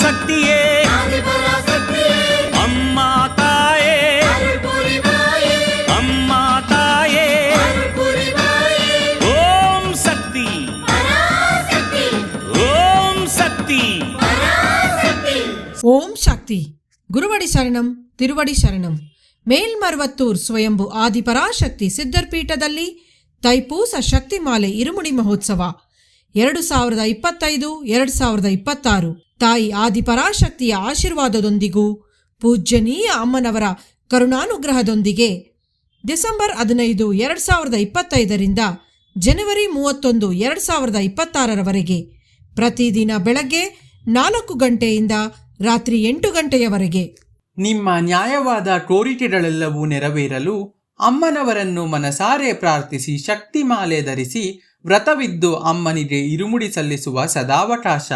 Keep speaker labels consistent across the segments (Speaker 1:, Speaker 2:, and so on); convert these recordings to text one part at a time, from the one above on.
Speaker 1: ಶಕ್ತಿಯೇ ಅಮ್ಮ ತಾಯೇ, ಅಮ್ಮ ತಾಯೇ, ಓಂ ಶಕ್ತಿ, ಓಂ ಶಕ್ತಿ.
Speaker 2: ಓಂ ಶಕ್ತಿ. ಗುರುವಡಿ ಶರಣಂ, ತಿರುವಡಿ ಶರಣಂ. ಮೇಲ್ಮರ್ವತ್ತೂರ್ ಸ್ವಯಂಭು ಆದಿಪರಾಶಕ್ತಿ ಸಿದ್ಧರ್ಪೀಠದಲ್ಲಿ ತೈಪೂಸ ಶಕ್ತಿಮಾಲೆ ಇರುಮುಡಿ ಮಹೋತ್ಸವ 2025-2026 ತಾಯಿ ಆದಿಪರಾಶಕ್ತಿಯ ಆಶೀರ್ವಾದದೊಂದಿಗೂ ಪೂಜ್ಯನೀಯ ಅಮ್ಮನವರ ಕರುಣಾನುಗ್ರಹದೊಂದಿಗೆ ಡಿಸೆಂಬರ್ 15, 2025 ಜನವರಿ 31, 2026 ಪ್ರತಿದಿನ ಬೆಳಗ್ಗೆ 4 ಗಂಟೆಯಿಂದ ರಾತ್ರಿ 8 ಗಂಟೆಯವರೆಗೆ.
Speaker 3: ನಿಮ್ಮ ನ್ಯಾಯವಾದ ಕೋರಿಕೆಗಳೆಲ್ಲವೂ ನೆರವೇರಲು ಅಮ್ಮನವರನ್ನು ಮನಸಾರೆ ಪ್ರಾರ್ಥಿಸಿ ಶಕ್ತಿಮಾಲೆ ಧರಿಸಿ ವ್ರತವಿದ್ದು ಅಮ್ಮನಿಗೆ ಇರುಮುಡಿ ಸಲ್ಲಿಸುವ ಸದಾವಕಾಶ.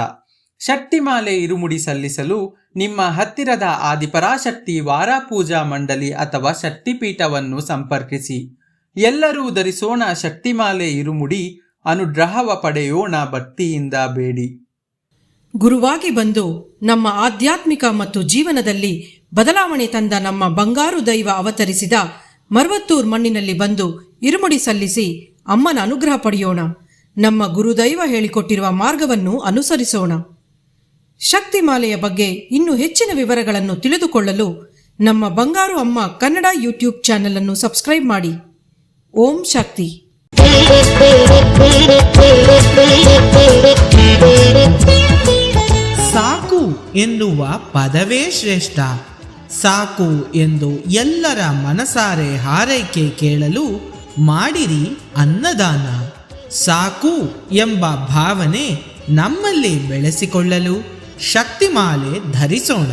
Speaker 3: ಶಕ್ತಿಮಾಲೆ ಇರುಮುಡಿ ಸಲ್ಲಿಸಲು ನಿಮ್ಮ ಹತ್ತಿರದ ಆದಿಪರಾಶಕ್ತಿ ವಾರಾಪೂಜಾ ಮಂಡಳಿ ಅಥವಾ ಶಕ್ತಿಪೀಠವನ್ನು ಸಂಪರ್ಕಿಸಿ. ಎಲ್ಲರೂ ಧರಿಸೋಣ ಶಕ್ತಿಮಾಲೆ ಇರುಮುಡಿ, ಅನುಗ್ರಹವ ಪಡೆಯೋಣ ಭಕ್ತಿಯಿಂದ ಬೇಡಿ.
Speaker 2: ಗುರುವಾಗಿ ಬಂದು ನಮ್ಮ ಆಧ್ಯಾತ್ಮಿಕ ಮತ್ತು ಜೀವನದಲ್ಲಿ ಬದಲಾವಣೆ ತಂದ ನಮ್ಮ ಬಂಗಾರು ದೈವ ಅವತರಿಸಿದ ಮರ್ವತ್ತೂರ್ ಮಣ್ಣಿನಲ್ಲಿ ಬಂದು ಇರುಮುಡಿ ಸಲ್ಲಿಸಿ ಅಮ್ಮನ ಅನುಗ್ರಹ ಪಡೆಯೋಣ. ನಮ್ಮ ಗುರುದೈವ ಹೇಳಿಕೊಟ್ಟಿರುವ ಮಾರ್ಗವನ್ನು ಅನುಸರಿಸೋಣ. ಶಕ್ತಿಮಾಲೆಯ ಬಗ್ಗೆ ಇನ್ನೂ ಹೆಚ್ಚಿನ ವಿವರಗಳನ್ನು ತಿಳಿದುಕೊಳ್ಳಲು ನಮ್ಮ ಬಂಗಾರು ಅಮ್ಮ ಕನ್ನಡ ಯೂಟ್ಯೂಬ್ ಚಾನೆಲ್ ಅನ್ನು ಸಬ್ಸ್ಕ್ರೈಬ್ ಮಾಡಿ. ಓಂ ಶಕ್ತಿ.
Speaker 4: ಸಾಕು ಎನ್ನುವ ಪದವೇ ಶ್ರೇಷ್ಠ. ಸಾಕು ಎಂದು ಎಲ್ಲರ ಮನಸಾರೆ ಹಾರೈಕೆ ಕೇಳಲು ಮಾಡಿರಿ ಅನ್ನದಾನ. ಸಾಕು ಎಂಬ ಭಾವನೆ ನಮ್ಮಲ್ಲಿ ಬೆಳೆಸಿಕೊಳ್ಳಲು ಶಕ್ತಿಮಾಲೆ ಧರಿಸೋಣ.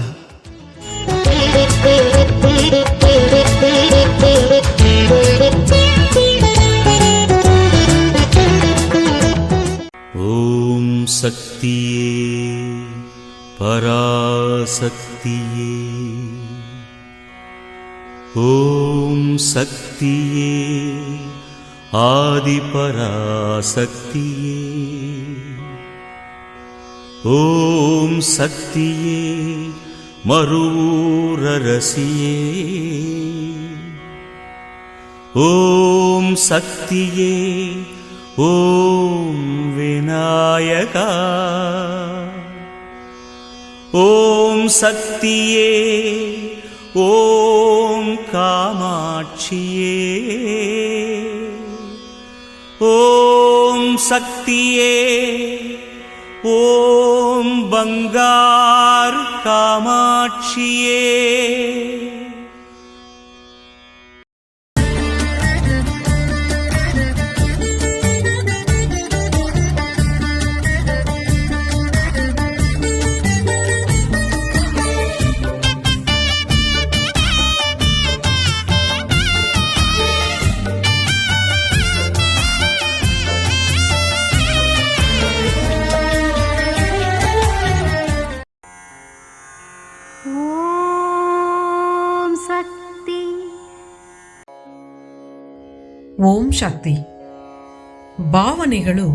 Speaker 1: ಓಂ ಶಕ್ತಿಯೇ ಪರಾಶಕ್ತಿಯೇ, ಓಂ ಶಕ್ತಿಯೇ ಆದಿಪರಾಶಕ್ತಿಯೇ, ಓಂ ಶಕ್ತಿಯೇ ಮರೂರರಸಿಯೇ, ಓಂ ಶಕ್ತಿಯೇ ಓಂ ವಿನಾಯಕ, ಓಂ ಶಕ್ತಿಯೇ ಓಂ ಕಾಮಾಕ್ಷಿಯೇ, ಓಂ ಶಕ್ತಿಯೇ ಓಂ ಬಂಗಾರು ಕಾಮಾಕ್ಷಿಯೇ.
Speaker 2: ಓಂ ಶಕ್ತಿ. ಭಾವನೆಗಳು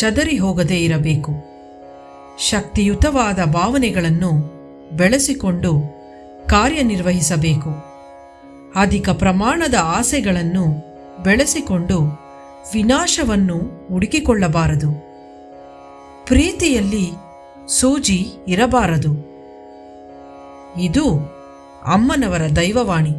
Speaker 2: ಚದರಿ ಹೋಗದೇ ಇರಬೇಕು. ಶಕ್ತಿಯುತವಾದ ಭಾವನೆಗಳನ್ನು ಬೆಳೆಸಿಕೊಂಡು ಕಾರ್ಯನಿರ್ವಹಿಸಬೇಕು. ಅಧಿಕ ಪ್ರಮಾಣದ ಆಸೆಗಳನ್ನು ಬೆಳೆಸಿಕೊಂಡು ವಿನಾಶವನ್ನು ಹುಡುಕಿಕೊಳ್ಳಬಾರದು. ಪ್ರೀತಿಯಲ್ಲಿ ಸೂಜಿ ಇರಬಾರದು. ಇದು ಅಮ್ಮನವರ ದೈವವಾಣಿ.